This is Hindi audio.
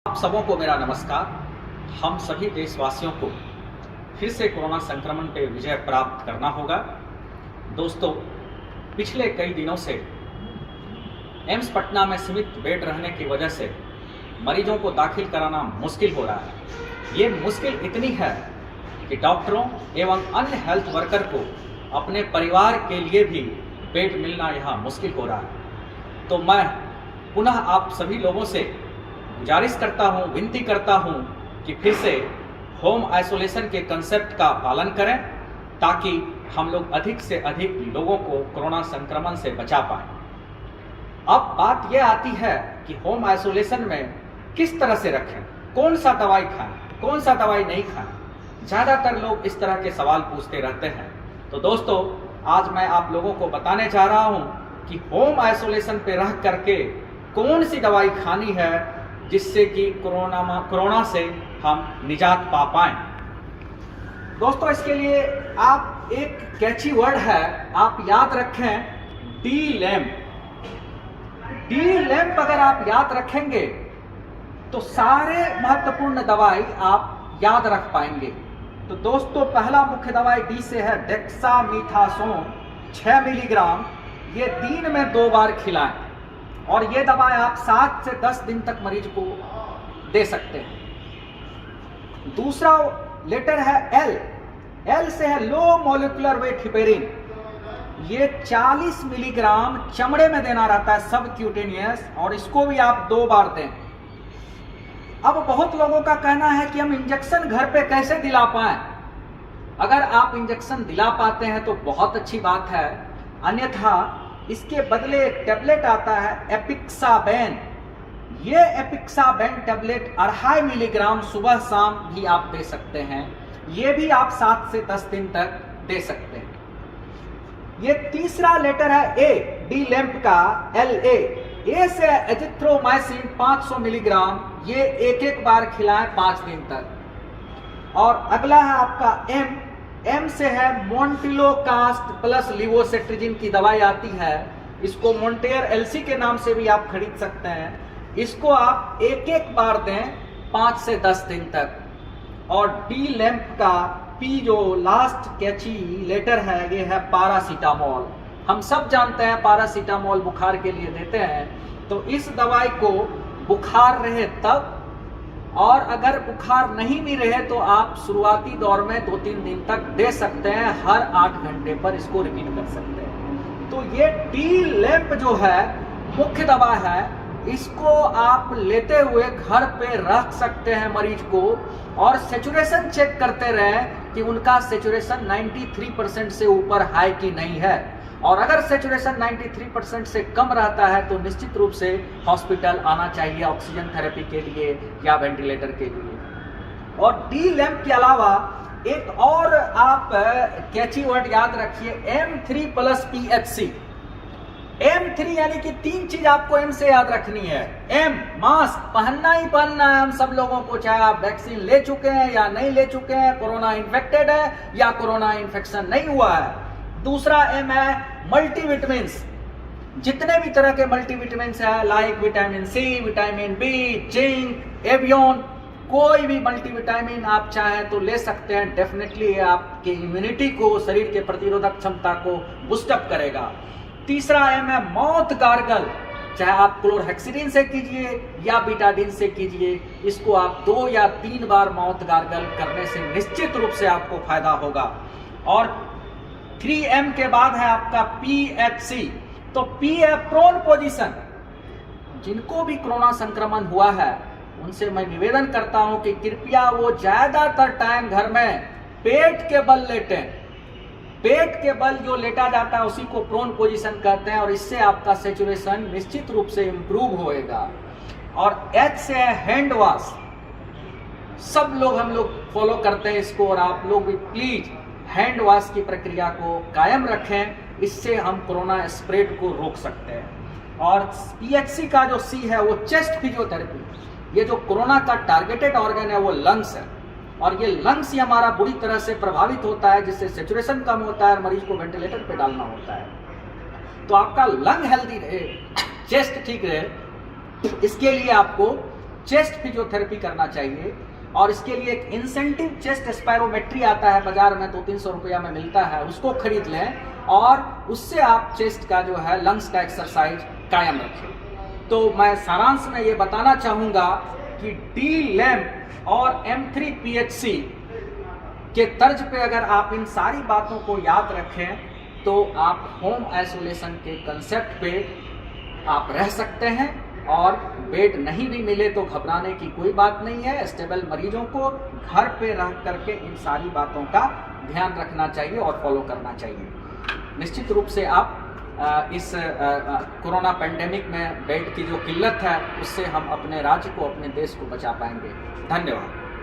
आप सबों को मेरा नमस्कार। हम सभी देशवासियों को फिर से कोरोना संक्रमण पे विजय प्राप्त करना होगा। दोस्तों, पिछले कई दिनों से एम्स पटना में सीमित बेड रहने की वजह से मरीजों को दाखिल कराना मुश्किल हो रहा है। ये मुश्किल इतनी है कि डॉक्टरों एवं अन्य हेल्थ वर्कर को अपने परिवार के लिए भी बेड मिलना यहाँ मुश्किल हो रहा है। तो मैं पुनः आप सभी लोगों से गुजारिश करता हूँ, विनती करता हूँ कि फिर से होम आइसोलेशन के कंसेप्ट का पालन करें ताकि हम लोग अधिक से अधिक लोगों को कोरोना संक्रमण से बचा पाएं। अब बात यह आती है कि होम आइसोलेशन में किस तरह से रखें, कौन सा दवाई खाएं, कौन सा दवाई नहीं खाएं। ज़्यादातर लोग इस तरह के सवाल पूछते रहते हैं। तो दोस्तों, आज मैं आप लोगों को बताने जा रहा हूँ कि होम आइसोलेशन पे रह करके कौन सी दवाई खानी है जिससे कि कोरोना से हम निजात पा पाएं। दोस्तों, इसके लिए आप एक कैची वर्ड है, आप याद रखें, डी लैम्प। डी लैम्प अगर आप याद रखेंगे तो सारे महत्वपूर्ण दवाई आप याद रख पाएंगे। तो दोस्तों, पहला मुख्य दवाई डी से है डेक्सामेथासोन 6 मिलीग्राम। ये दिन में 2 बार खिलाएं और ये दवाई आप 7 से 10 दिन तक मरीज को दे सकते हैं। दूसरा लेटर है एल। एल से है लो मॉलिक्यूलर वेट हिपेरिन। ये 40 मिलीग्राम चमड़े में देना रहता है, सब क्यूटेनियस, और इसको भी आप 2 बार दें। अब बहुत लोगों का कहना है कि हम इंजेक्शन घर पे कैसे दिला पाएं। अगर आप इंजेक्शन दिला पाते हैं तो बहुत अच्छी बात है, अन्यथा इसके बदले एक टैबलेट आता है एपिक्साबेन। ये एपिक्साबेन टैबलेट 2.5 मिलीग्राम सुबह शाम भी आप दे सकते हैं। ये भी आप 7 से 10 दिन तक दे सकते हैं। ये तीसरा लेटर है ए, डी लैम्प का एल ए से एजिथ्रोमाइसिन 500 मिलीग्राम। ये एक बार खिलाएं 5 दिन तक। और अगला है आपका एम। एम से है मोन्टिलोकास्ट प्लस लिवोसेट्रिजिन की दवाई आती है। इसको मोन्टेयर एलसी के नाम से भी आप खरीद सकते हैं। इसको आप एक बार दें 5 से 10 दिन तक। और डी लैम्प का पी जो लास्ट कैची लेटर है, ये है पारासीटामोल। हम सब जानते हैं पारासीटामोल बुखार के लिए देते हैं। तो इस दवाई को बुखार रहे तब, और अगर बुखार नहीं भी रहे तो आप शुरुआती दौर में 2-3 दिन तक दे सकते हैं। हर 8 घंटे पर इसको रिपीट कर सकते हैं। तो ये डी लैम्प जो है मुख्य दवा है, इसको आप लेते हुए घर पे रख सकते हैं मरीज को, और सेचुरेशन चेक करते रहें कि उनका सेचुरेशन 93% से ऊपर है कि नहीं है। और अगर सेचुरेशन 93% से कम रहता है तो निश्चित रूप से हॉस्पिटल आना चाहिए ऑक्सीजन थेरेपी के लिए या वेंटिलेटर के लिए। और डी लैम्प के अलावा एक और आप कैची वर्ड याद रखिए, M3 प्लस PHC। M3 यानी कि 3 चीज आपको M से याद रखनी है। M, मास्क पहनना ही पहनना है हम सब लोगों को, चाहे आप वैक्सीन ले चुके हैं या नहीं ले चुके हैं, कोरोना इन्फेक्टेड है या कोरोना इन्फेक्शन नहीं हुआ है। दूसरा M है मल्टीविटामिन्स। जितने भी तरह के मल्टीविटामिन्स है, like vitamin C, vitamin B, zinc, Evion, कोई भी मल्टीविटामिन आप चाहें तो ले सकते हैं। डेफिनेटली ये आपके इम्यूनिटी को, शरीर के प्रतिरोधक क्षमता को बूस्टअप करेगा। तीसरा M है माउथ गार्गल। चाहे आप क्लोरहेक्सिडिन से कीजिए या बीटाडिन से कीजिए, इसको आप 2 या 3 बार माउथ गार्गल करने से निश्चित रूप से आपको फायदा होगा। और 3M के बाद है आपका PHC। तो P है प्रोन पोजीशन। जिनको भी कोरोना संक्रमण हुआ है उनसे मैं निवेदन करता हूं कि कृपया वो ज्यादातर टाइम घर में पेट के बल लेटें। पेट के बल जो लेटा जाता है उसी को प्रोन पोजीशन कहते हैं, और इससे आपका सेचुरेशन निश्चित रूप से इंप्रूव होएगा। और H से है हैंड वॉश। सब लोग हम लोग फॉलो करते हैं इसको, और आप लोग भी प्लीज हैंड वॉश की प्रक्रिया को कायम रखें। इससे हम कोरोना स्प्रेड को रोक सकते हैं। और PHC का जो C है वो चेस्ट फिजियोथेरेपी। ये जो कोरोना का टारगेटेड ऑर्गन है वो लंग्स है, और ये लंग्स ही हमारा बुरी तरह से प्रभावित होता है, जिससे सेचुरेशन कम होता है और मरीज को वेंटिलेटर पे डालना होता है। तो आपका लंग हेल्दी रहे, चेस्ट ठीक रहे, इसके लिए आपको चेस्ट फिजियोथेरेपी करना चाहिए। और इसके लिए एक इंसेंटिव चेस्ट स्पायरोमेट्री आता है, बाजार में 200-300 रुपया में मिलता है, उसको खरीद लें और उससे आप चेस्ट का जो है लंग्स का एक्सरसाइज कायम रखें। तो मैं सारांश में ये बताना चाहूँगा कि D-LAMP और M3PHC के तर्ज पे अगर आप इन सारी बातों को याद रखें तो आप होम आइसोलेशन के कंसेप्ट पे आप रह सकते हैं। और बेड नहीं भी मिले तो घबराने की कोई बात नहीं है। स्टेबल मरीजों को घर पे रह करके इन सारी बातों का ध्यान रखना चाहिए और फॉलो करना चाहिए। निश्चित रूप से आप इस कोरोना पेंडेमिक में बेड की जो किल्लत है उससे हम अपने राज्य को, अपने देश को बचा पाएंगे। धन्यवाद।